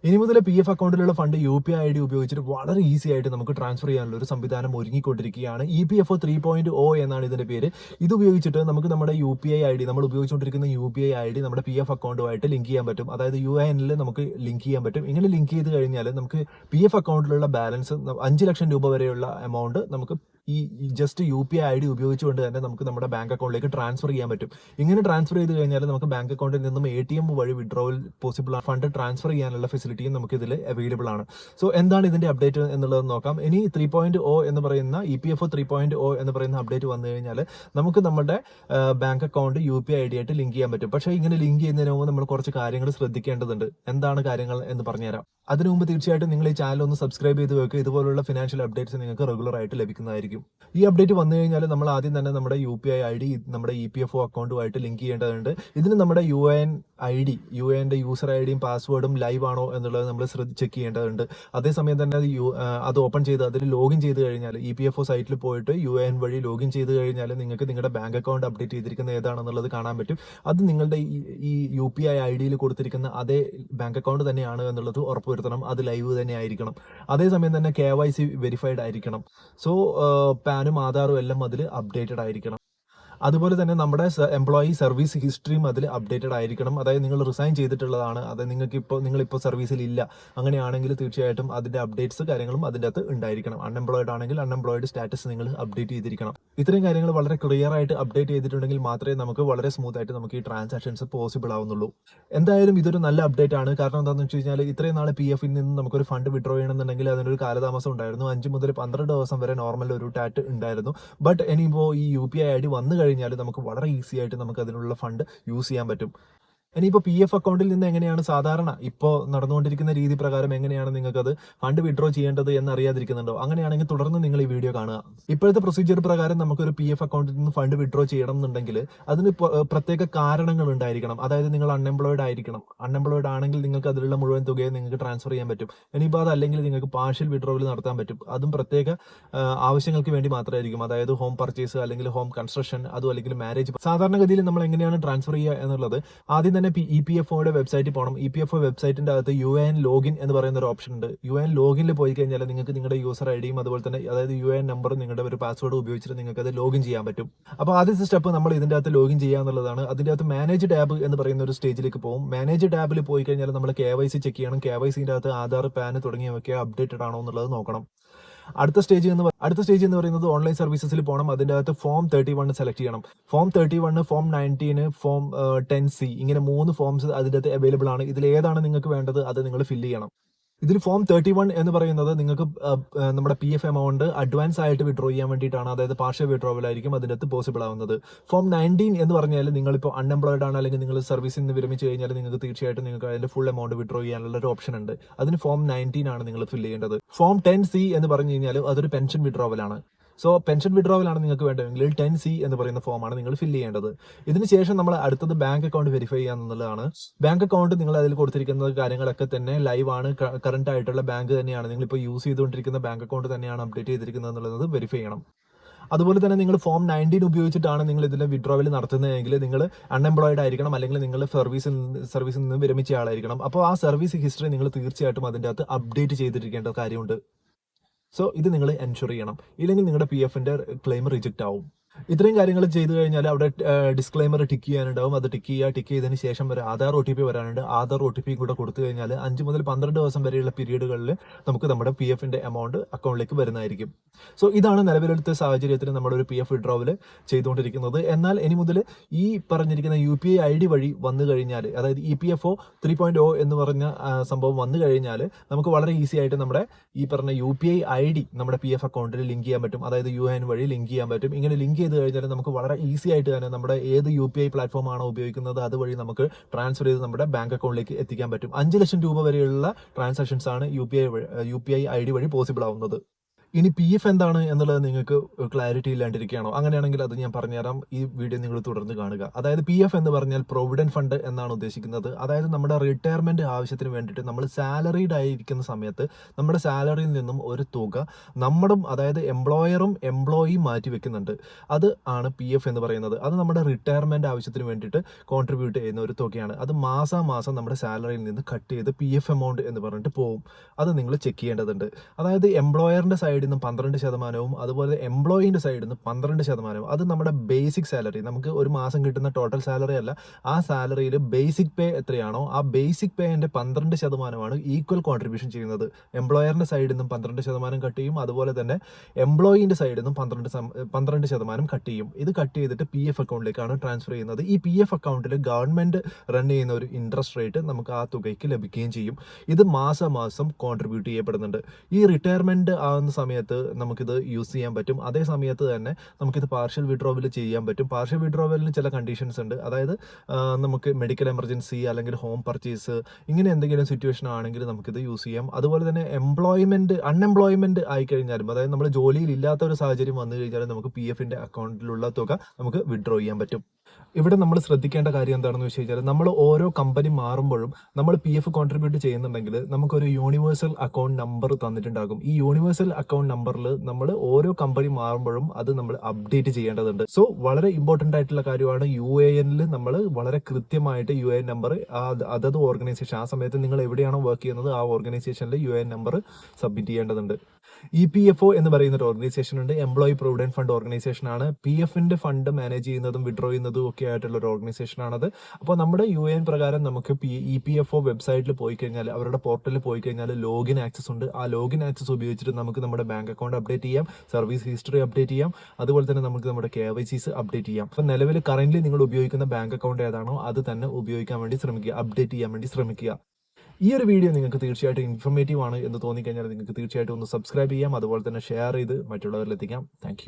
ഇനി മുതൽ PF അക്കൗണ്ടിലുള്ള fund UPI ID ഉപയോഗിച്ചിട്ട് വളരെ ഈസി ആയിട്ട് നമുക്ക് ട്രാൻസ്ഫർ ചെയ്യാനുള്ള ഒരു സംവിധാനം ഒരുങ്ങിക്കൊണ്ടിരിക്കുകയാണ്. EPFO 3.0 എന്നാണ് ഇതിന്റെ പേര്. ഇത് ഉപയോഗിച്ചിട്ട് നമുക്ക് നമ്മുടെ UPI ID, നമ്മൾ ഉപയോഗിച്ചുകൊണ്ടിരിക്കുന്ന UPI ID നമ്മുടെ PF അക്കൗണ്ടുമായിട്ട് ലിങ്ക് ചെയ്യാൻ പറ്റും. അതായത് UIN നമുക്ക് ലിങ്ക് ചെയ്യാൻ പറ്റും. ഇങ്ങനെ ലിങ്ക് ചെയ്ത് കഴിഞ്ഞാൽ നമുക്ക് PF അക്കൗണ്ടിലുള്ള ബാലൻസ് 5 ലക്ഷം രൂപ വരെയുള്ള എമൗണ്ട് നമുക്ക് ഈ ജസ്റ്റ് UPI ID ഉപയോഗിച്ചുകൊണ്ട് തന്നെ നമുക്ക് നമ്മുടെ ബാങ്ക് അക്കൗണ്ടിലേക്ക് ട്രാൻസ്ഫർ ചെയ്യാൻ പറ്റും. ഇങ്ങനെ ട്രാൻസ്ഫർ ചെയ്ത് കഴിഞ്ഞാൽ നമുക്ക് ബാങ്ക് അക്കൗണ്ടിൽ നിന്നും ATM വഴി വിഡ്രോവൽ പോസിബിൾ ആണ്. ഫണ്ട് ട്രാൻസ്ഫർ ചെയ്യാനുള്ള ഫെസിലിറ്റിയും നമുക്ക് ഇതിൽ അവൈലബിൾ ആണ്. സോ എന്താണ് ഇതിന്റെ അപ്ഡേറ്റ് എന്നുള്ളത് നോക്കാം. ഇനി 3.0 എന്ന് പറയുന്ന EPFO 3.0 എന്ന് പറയുന്ന അപ്ഡേറ്റ് വന്നു കഴിഞ്ഞാൽ നമുക്ക് നമ്മുടെ ബാങ്ക് അക്കൗണ്ട് UPI ID ആയിട്ട് ലിങ്ക് ചെയ്യാൻ പറ്റും. പക്ഷേ ഇങ്ങനെ ലിങ്ക് ചെയ്യുന്നതിന് മുമ്പ് നമ്മൾ കുറച്ച് കാര്യങ്ങൾ ശ്രദ്ധിക്കേണ്ടതുണ്ട്. എന്താണ് കാര്യങ്ങൾ എന്ന് പറഞ്ഞുതരാം. അതിനു മുമ്പ് തീർച്ചയായിട്ടും നിങ്ങൾ ഈ ചാനൽ ഒന്ന് സബ്സ്ക്രൈബ് ചെയ്ത് വെക്കുക. ഇതുപോലുള്ള ഫിനാൻഷ്യൽ അപ്ഡേറ്റ്സ് നിങ്ങൾക്ക് റെഗുലർ ആയിട്ട് ലഭിക്കുന്നതായിരിക്കും. ഈ അപ്ഡേറ്റ് വന്നു കഴിഞ്ഞാൽ നമ്മൾ ആദ്യം തന്നെ നമ്മുടെ UPI ID നമ്മുടെ EPFO അക്കൗണ്ടുമായിട്ട് ലിങ്ക് ചെയ്യേണ്ടതുണ്ട്. ഇതിന് നമ്മുടെ UIN ID, UINന്റെ യൂസർ ഐഡിയും പാസ്വേഡും ലൈവ് ആണോ എന്നുള്ളത് നമ്മൾ ചെക്ക് ചെയ്യേണ്ടതുണ്ട്. അതേസമയം തന്നെ അത് ഓപ്പൺ ചെയ്ത് അതിൽ ലോഗിൻ ചെയ്ത് കഴിഞ്ഞാൽ EPFO സൈറ്റിൽ പോയിട്ട് UIN വഴി ലോഗിൻ ചെയ്ത് കഴിഞ്ഞാൽ നിങ്ങൾക്ക് നിങ്ങളുടെ ബാങ്ക് അക്കൗണ്ട് അപ്ഡേറ്റ് ചെയ്തിരിക്കുന്നത് ഏതാണെന്നുള്ളത് കാണാൻ പറ്റും. അത് നിങ്ങളുടെ ഈ UPI ID കൊടുത്തിരിക്കുന്ന അതേ ബാങ്ക് അക്കൗണ്ട് തന്നെയാണ് എന്നുള്ളത് ഉറപ്പുവരുത്തണം. അത് ലൈവ് തന്നെ ആയിരിക്കണം. അതേസമയം തന്നെ KYC വെരിഫൈഡ് ആയിരിക്കണം. സോ പാനും ആധാറും എല്ലാം അതിൽ അപ്ഡേറ്റഡ് ആയിരിക്കണം. അതുപോലെ തന്നെ നമ്മുടെ എംപ്ലോയി സർവീസ് ഹിസ്റ്ററിയും അതിൽ അപ്ഡേറ്റഡ് ആയിരിക്കണം. അതായത് നിങ്ങൾ റിസൈൻ ചെയ്തിട്ടുള്ളതാണ്, അത് നിങ്ങളിപ്പോൾ സർവീസിൽ ഇല്ല, അങ്ങനെയാണെങ്കിൽ തീർച്ചയായിട്ടും അതിന്റെ അപ്ഡേറ്റ്സ് കാര്യങ്ങളും അതിൻ്റെ അകത്ത് ഉണ്ടായിരിക്കണം. അൺഎംപ്ലോയിഡ് ആണെങ്കിൽ അൺഎംപ്ലോയിഡ് സ്റ്റാറ്റസ് നിങ്ങൾ അപ്ഡേറ്റ് ചെയ്തിരിക്കണം. ഇത്രയും കാര്യങ്ങൾ വളരെ ക്ലിയർ ആയിട്ട് അപ്ഡേറ്റ് ചെയ്തിട്ടുണ്ടെങ്കിൽ മാത്രമേ നമുക്ക് വളരെ സ്മൂത്ത് ആയിട്ട് നമുക്ക് ഈ ട്രാൻസാക്ഷൻസ് പോസിബിൾ ആവുന്നുള്ളൂ. എന്തായാലും ഇതൊരു നല്ല അപ്ഡേറ്റ് ആണ്. കാരണം എന്താണെന്ന് വെച്ച് കഴിഞ്ഞാൽ ഇത്രയും നാൾ PF നിന്ന് നമുക്കൊരു ഫണ്ട് വിഡ്രോ ചെയ്യണമെന്നുണ്ടെങ്കിൽ അതിനൊരു കാലതാമസം ഉണ്ടായിരുന്നു. 5 മുതൽ 12 ദിവസം വരെ നോർമൽ ഒരു ടാറ്റ് ഉണ്ടായിരുന്നു. ബട്ട് ഇനിയിപ്പോൾ ഈ UPI ID വന്നു കഴിഞ്ഞാൽ നമുക്ക് വളരെ ഈസി ആയിട്ട് നമുക്ക് അതിനുള്ള ഫണ്ട് യൂസ് ചെയ്യാൻ പറ്റും. ഇനിയിപ്പോൾ PF അക്കൗണ്ടിൽ നിന്ന് എങ്ങനെയാണ് സാധാരണ ഇപ്പോൾ നടന്നുകൊണ്ടിരിക്കുന്ന രീതി പ്രകാരം എങ്ങനെയാണ് നിങ്ങൾക്ക് അത് ഫണ്ട് വിഡ്രോ ചെയ്യേണ്ടത് എന്ന് അറിയാതിരിക്കുന്നുണ്ടോ? അങ്ങനെയാണെങ്കിൽ തുടർന്ന് നിങ്ങൾ ഈ വീഡിയോ കാണുക. ഇപ്പോഴത്തെ പ്രൊസീജിയർ പ്രകാരം നമുക്കൊരു PF അക്കൗണ്ടിൽ നിന്ന് ഫണ്ട് വിഡ്രോ ചെയ്യണം എന്നുണ്ടെങ്കിൽ അതിന് പ്രത്യേക കാരണങ്ങൾ ഉണ്ടായിരിക്കണം. അതായത് നിങ്ങൾ അൺഎംപ്ലോയിഡ് ആയിരിക്കണം. അൺഎംപ്ലോയിഡ് ആണെങ്കിൽ നിങ്ങൾക്ക് അതിലുള്ള മുഴുവൻ തുകയെ നിങ്ങൾക്ക് ട്രാൻസ്ഫർ ചെയ്യാൻ പറ്റും. ഇനിയിപ്പോൾ അതല്ലെങ്കിൽ നിങ്ങൾക്ക് പാർഷ്യൽ വിഡ്രോവൽ നടത്താൻ പറ്റും. അതും പ്രത്യേക ആവശ്യങ്ങൾക്ക് വേണ്ടി മാത്രമായിരിക്കും. അതായത് ഹോം പർച്ചേസ് അല്ലെങ്കിൽ ഹോം കൺസ്ട്രക്ഷൻ, അതും അല്ലെങ്കിൽ മാരേജ്. സാധാരണഗതിയിൽ നമ്മൾ എങ്ങനെയാണ് ട്രാൻസ്ഫർ ചെയ്യുക എന്നുള്ളത് ആദ്യം തന്നെ EPFOയുടെ വെബ്സൈറ്റിൽ പോകണം. EPFO വെബ്സൈറ്റിന്റെ അകത്ത് UIN ലോഗിൻ എന്ന് പറയുന്ന ഒരു ഓപ്ഷൻ ഉണ്ട്. UIN ലോഗിനിൽ പോയി കഴിഞ്ഞാൽ നിങ്ങൾക്ക് നിങ്ങളുടെ യൂസർ ഐഡിയും അതുപോലെ തന്നെ അതായത് UIN നമ്പറും നിങ്ങളുടെ ഒരു പാസ്വേഡ് ഉപയോഗിച്ചിട്ട് നിങ്ങൾക്ക് അത് ലോഗിൻ ചെയ്യാൻ പറ്റും. അപ്പോൾ ആദ്യത്തെ സ്റ്റെപ്പ് നമ്മൾ ഇതിന്റെ അകത്ത് ലോഗിൻ ചെയ്യുക എന്നുള്ളതാണ്. അതിന്റെ അകത്ത് മാനേജ് ടാബ് എന്ന് പറയുന്ന ഒരു സ്റ്റേജിലേക്ക് പോകും. മാനേജ് ടാബിൽ പോയി കഴിഞ്ഞാൽ നമ്മൾ KYC ചെക്ക് ചെയ്യണം. KYCന്റെ അകത്ത് ആധാർ, പാൻ തുടങ്ങിയവയൊക്കെ അപ്ഡേറ്റഡ് ആണോ എന്നുള്ളത് നോക്കണം. അടുത്ത സ്റ്റേജ് എന്ന് പറയുന്നത് ഓൺലൈൻ സർവീസസിൽ പോകണം. അതിൻ്റെ അകത്ത് ഫോം 31 സെലക്ട് ചെയ്യണം. ഫോം 31, ഫോം 19, ഫോം 10C, ഇങ്ങനെ 3 ഫോംസ് അതിൻ്റെ അകത്ത് അവൈലബിൾ ആണ്. ഇതിൽ ഏതാണ് നിങ്ങൾക്ക് വേണ്ടത് അത് നിങ്ങൾ ഫില്ല് ചെയ്യണം. ഇതിൽ ഫോം 31 എന്ന് പറയുന്നത് നിങ്ങൾക്ക് നമ്മുടെ PF എമൗണ്ട് അഡ്വാൻസ് ആയിട്ട് വിഡ്രോ ചെയ്യാൻ വേണ്ടിയിട്ടാണ്. അതായത് പാർഷ്യൽ വിഡ്രോവൽ ആയിരിക്കും അതിൻ്റെ അകത്ത് പോസിബിൾ ആവുന്നത്. ഫോം 19 എന്ന് പറഞ്ഞാൽ നിങ്ങളിപ്പോൾ അൺഎംപ്ലോയിഡ് ആണ് അല്ലെങ്കിൽ നിങ്ങൾ സർവീസിൽ നിന്ന് വിരമിച്ച് കഴിഞ്ഞാൽ നിങ്ങൾക്ക് തീർച്ചയായിട്ടും നിങ്ങൾക്ക് അതിൻ്റെ ഫുൾ എമൗണ്ട് വിഡ്രോ ചെയ്യാനുള്ള ഒരു ഓപ്ഷൻ ഉണ്ട്. അതിന് ഫോം 19 ആണ് നിങ്ങൾ ഫില്ല് ചെയ്യേണ്ടത്. ഫോം 10C എന്ന് പറഞ്ഞു കഴിഞ്ഞാൽ അതൊരു പെൻഷൻ വിഡ്രോവലാണ്. സോ പെൻഷൻ വിഡ്രോവലാണ് നിങ്ങൾക്ക് വേണ്ടതെങ്കിൽ 10C എന്ന് പറയുന്ന ഫോമാണ് നിങ്ങൾ ഫില്ല് ചെയ്യേണ്ടത്. ഇതിനുശേഷം നമ്മൾ അടുത്തത് ബാങ്ക് അക്കൗണ്ട് വെരിഫൈ ചെയ്യാന്നുള്ളതാണ്. ബാങ്ക് അക്കൗണ്ട് നിങ്ങൾ അതിൽ കൊടുത്തിരിക്കുന്ന കാര്യങ്ങളൊക്കെ തന്നെ ലൈവ് ആണ്, കറന്റ് ആയിട്ടുള്ള ബാങ്ക് തന്നെയാണ്, നിങ്ങളിപ്പോൾ യൂസ് ചെയ്തുകൊണ്ടിരിക്കുന്ന ബാങ്ക് അക്കൗണ്ട് തന്നെയാണ് അപ്ഡേറ്റ് ചെയ്തിരിക്കുന്നത് എന്നുള്ളത് വെരിഫൈ ചെയ്യണം. അതുപോലെ തന്നെ നിങ്ങൾ ഫോം 19 ഉപയോഗിച്ചിട്ടാണ് നിങ്ങൾ ഇതിന്റെ വിഡ്രോവൽ നടത്തുന്നതെങ്കിൽ നിങ്ങൾ അൺഎംപ്ലോയിഡ് ആയിരിക്കണം, അല്ലെങ്കിൽ നിങ്ങൾ സർവീസിൽ നിന്ന് വിരമിച്ച ആളായിരിക്കണം. അപ്പോൾ ആ സർവീസ് ഹിസ്റ്ററി നിങ്ങൾ തീർച്ചയായിട്ടും അതിൻ്റെ അകത്ത് അപ്ഡേറ്റ് ചെയ്തിരിക്കേണ്ട കാര്യമുണ്ട്. സോ ഇത് നിങ്ങൾ എൻഷുർ ചെയ്യണം. ഇല്ലെങ്കിൽ നിങ്ങളുടെ PFന്റെ ക്ലെയിം റിജക്റ്റ് ആവും. ഇത്രയും കാര്യങ്ങൾ ചെയ്തു കഴിഞ്ഞാൽ അവിടെ ഡിസ്ക്ലെയിമർ ടിക്ക് ചെയ്യാനുണ്ടാവും. അത് ടിക്ക് ചെയ്തതിന് ശേഷം ഒരു ആധാർ OTP വരാനുണ്ട്. ആധാർ OTP കൂടെ കൊടുത്തു കഴിഞ്ഞാൽ 5 മുതൽ 12 ദിവസം വരെയുള്ള പീരീഡുകളിൽ നമുക്ക് നമ്മുടെ PFന്റെ എമൗണ്ട് അക്കൗണ്ടിലേക്ക് വരുന്നതായിരിക്കും. സോ ഇതാണ് നിലവിലത്തെ സാഹചര്യത്തിൽ നമ്മുടെ ഒരു PF വിഡ്രോവൽ ചെയ്തുകൊണ്ടിരിക്കുന്നത്. എന്നാൽ ഇനി മുതൽ ഈ പറഞ്ഞിരിക്കുന്ന UPI ID വഴി വന്നു കഴിഞ്ഞാൽ, അതായത് EPFO 3.0 എന്ന് പറഞ്ഞ സംഭവം വന്നു കഴിഞ്ഞാൽ നമുക്ക് വളരെ ഈസി ആയിട്ട് നമ്മുടെ ഈ പറഞ്ഞ UPI ID നമ്മുടെ PF അക്കൗണ്ടിൽ ലിങ്ക് ചെയ്യാൻ പറ്റും. അതായത് UIN വഴി ലിങ്ക് ചെയ്യാൻ പറ്റും. ഇങ്ങനെ ലിങ്ക് ചെയ്ത് കഴിഞ്ഞാൽ നമുക്ക് വളരെ ഈസി ആയിട്ട് തന്നെ നമ്മുടെ ഏത് UPI പ്ലാറ്റ്ഫോം ആണോ ഉപയോഗിക്കുന്നത് അതുവഴി നമുക്ക് ട്രാൻസ്ഫർ ചെയ്ത് നമ്മുടെ ബാങ്ക് അക്കൗണ്ടിലേക്ക് എത്തിക്കാൻ പറ്റും. 5 ലക്ഷം രൂപ വരെയുള്ള ട്രാൻസാക്ഷൻസ് ആണ് UPI ID വഴി പോസിബിൾ ആവുന്നത്. ഇനി PF എന്താണ് എന്നുള്ളത് നിങ്ങൾക്ക് ക്ലാരിറ്റി ഇല്ലാണ്ടിരിക്കുകയാണോ? അങ്ങനെയാണെങ്കിൽ അത് ഞാൻ പറഞ്ഞുതരാം. ഈ വീഡിയോ നിങ്ങൾ തുടർന്ന് കാണുക. അതായത് PF എന്ന് പറഞ്ഞാൽ പ്രൊവിഡന്റ് ഫണ്ട് എന്നാണ് ഉദ്ദേശിക്കുന്നത്. അതായത് നമ്മുടെ റിട്ടയർമെന്റ് ആവശ്യത്തിന് വേണ്ടിയിട്ട് നമ്മൾ സാലറീഡ് ആയിരിക്കുന്ന സമയത്ത് നമ്മുടെ സാലറിയിൽ നിന്നും ഒരു തുക അതായത് എംപ്ലോയറും എംപ്ലോയിയും മാറ്റി വെക്കുന്നുണ്ട്. അത് ആണ് PF എന്ന് പറയുന്നത്. അത് നമ്മുടെ റിട്ടയർമെന്റ് ആവശ്യത്തിന് വേണ്ടിയിട്ട് കോൺട്രിബ്യൂട്ട് ചെയ്യുന്ന ഒരു തുകയാണ്. അത് മാസം നമ്മുടെ സാലറിയിൽ നിന്ന് കട്ട് ചെയ്ത് PF എമൗണ്ട് എന്ന് പറഞ്ഞിട്ട് പോകും. അത് നിങ്ങൾ ചെക്ക് ചെയ്യേണ്ടതുണ്ട്. അതായത് എംപ്ലോയറിന്റെ സൈഡിൽ നിന്ന് 12%, അതുപോലെ എംപ്ലോയിന്റെ സൈഡിൽ നിന്ന് 12%. അത് നമ്മുടെ ബേസിക് സാലറി, നമുക്ക് ഒരു മാസം കിട്ടുന്ന ടോട്ടൽ സാലറി അല്ല, ആ സാലറിയിൽ ബേസിക് പേ എത്രയാണോ ആ ബേസിക് പേന്റെ 12% ഈക്വൽ കോൺട്രിബ്യൂഷൻ ചെയ്യുന്നത്. എംപ്ലോയറിന്റെ സൈഡിൽ നിന്നും 12% കട്ട് ചെയ്യും, അതുപോലെ തന്നെ എംപ്ലോയിന്റെ സൈഡിൽ നിന്നും 12% കട്ട് ചെയ്യും. ഇത് കട്ട് ചെയ്തിട്ട് PF അക്കൗണ്ടിലേക്കാണ് ട്രാൻസ്ഫർ ചെയ്യുന്നത്. ഈ PF അക്കൗണ്ടിൽ ഗവൺമെന്റ് റൺ ചെയ്യുന്ന ഒരു ഇൻട്രസ്റ്റ് റേറ്റ് നമുക്ക് ആ തുകയ്ക്ക് ലഭിക്കുകയും ചെയ്യും. ഇത് മാസം കോൺട്രിബ്യൂട്ട് ചെയ്യപ്പെടുന്നുണ്ട്. ഈ റിട്ടയർമെന്റ് ആവുന്ന സമയത്ത് നമുക്കിത് യൂസ് ചെയ്യാൻ പറ്റും. അതേ സമയത്ത് തന്നെ നമുക്കിത് പാർഷ്യൽ വിഡ്രോവൽ ചെയ്യാൻ പറ്റും. പാർഷ്യൽ വിഡ്രോവലിന് ചില കണ്ടീഷൻസ് ഉണ്ട്. അതായത് നമുക്ക് മെഡിക്കൽ എമർജൻസി അല്ലെങ്കിൽ ഹോം പർച്ചേസ് ഇങ്ങനെ എന്തെങ്കിലും സിറ്റുവേഷൻ ആണെങ്കിൽ നമുക്കിത് യൂസ് ചെയ്യാം. അതുപോലെ തന്നെ അൺഎംപ്ലോയ്മെന്റ് ആയിക്കഴിഞ്ഞാലും, അതായത് നമ്മൾ ജോലിയിൽ ഇല്ലാത്ത ഒരു സാഹചര്യം വന്നു കഴിഞ്ഞാലും നമുക്ക് PFന്റെ അക്കൗണ്ടിലുള്ള തുക നമുക്ക് വിഡ്രോ ചെയ്യാൻ പറ്റും. ഇവിടെ നമ്മൾ ശ്രദ്ധിക്കേണ്ട കാര്യം എന്താണെന്ന് വെച്ച് കഴിഞ്ഞാൽ, നമ്മൾ ഓരോ കമ്പനി മാറുമ്പോഴും നമ്മൾ PF കോൺട്രിബ്യൂട്ട് ചെയ്യുന്നുണ്ടെങ്കിൽ നമുക്കൊരു യൂണിവേഴ്സൽ അക്കൗണ്ട് നമ്പർ തന്നിട്ടുണ്ടാകും. ഈ യൂണിവേഴ്സൽ അക്കൗണ്ട് നമ്പറിൽ നമ്മൾ ഓരോ കമ്പനി മാറുമ്പോഴും അത് നമ്മൾ അപ്ഡേറ്റ് ചെയ്യേണ്ടതുണ്ട്. സോ വളരെ ഇമ്പോർട്ടന്റ് ആയിട്ടുള്ള കാര്യമാണ്. UANൽ നമ്മൾ വളരെ കൃത്യമായിട്ട് UAN നമ്പർ അതത് ഓർഗനൈസേഷൻ, ആ സമയത്ത് നിങ്ങൾ എവിടെയാണോ വർക്ക് ചെയ്യുന്നത് ആ ഓർഗനൈസേഷനിൽ UAN നമ്പർ സബ്മിറ്റ് ചെയ്യേണ്ടതുണ്ട്. EPFO എന്ന് പറയുന്ന ഒരു ഓർഗനൈസേഷൻ ഉണ്ട്. എംപ്ലോയി പ്രൊവിഡന്റ് ഫണ്ട് ഓർഗനൈസേഷൻ ആണ്. PFന്റെ ഫണ്ട് മാനേജ് ചെയ്യുന്നതും വിഡ്രോ ചെയ്യുന്നതും ഒക്കെ ആയിട്ടുള്ള ഒരു ഓർഗനൈസേഷൻ ആണത്. അപ്പോൾ നമ്മുടെ UAN പ്രകാരം നമുക്ക് EPFO വെബ്സൈറ്റിൽ പോയി കഴിഞ്ഞാൽ, അവരുടെ പോർട്ടലിൽ പോയി കഴിഞ്ഞാൽ ലോഗിൻ ആക്സസ് ഉണ്ട്. ആ ലോഗിൻ ആക്സസ് ഉപയോഗിച്ചിട്ട് നമുക്ക് നമ്മുടെ ബാങ്ക് അക്കൗണ്ട് അപ്ഡേറ്റ് ചെയ്യാം, സർവീസ് ഹിസ്റ്ററി അപ്ഡേറ്റ് ചെയ്യാം, അതുപോലെ തന്നെ നമുക്ക് നമ്മുടെ KYCs അപ്ഡേറ്റ് ചെയ്യാം. അപ്പോൾ നിലവിൽ കറന്റ് നിങ്ങൾ ഉപയോഗിക്കുന്ന ബാങ്ക് അക്കൗണ്ട് ഏതാണോ അത് തന്നെ ഉപയോഗിക്കാൻ വേണ്ടി ശ്രമിക്കുക, അപ്ഡേറ്റ് ചെയ്യാൻ വേണ്ടി ശ്രമിക്കുക. ഈ ഒരു വീഡിയോ നിങ്ങൾക്ക് തീർച്ചയായിട്ടും ഇൻഫോർമേറ്റീവ് ആണ് എന്ന് തോന്നിക്കഴിഞ്ഞാൽ നിങ്ങൾക്ക് തീർച്ചയായിട്ടും ഒന്ന് സബ്സ്ക്രൈബ് ചെയ്യാം, അതുപോലെ തന്നെ ഷെയർ ചെയ്ത് മറ്റുള്ളവരിലെത്തിക്കാം. താങ്ക്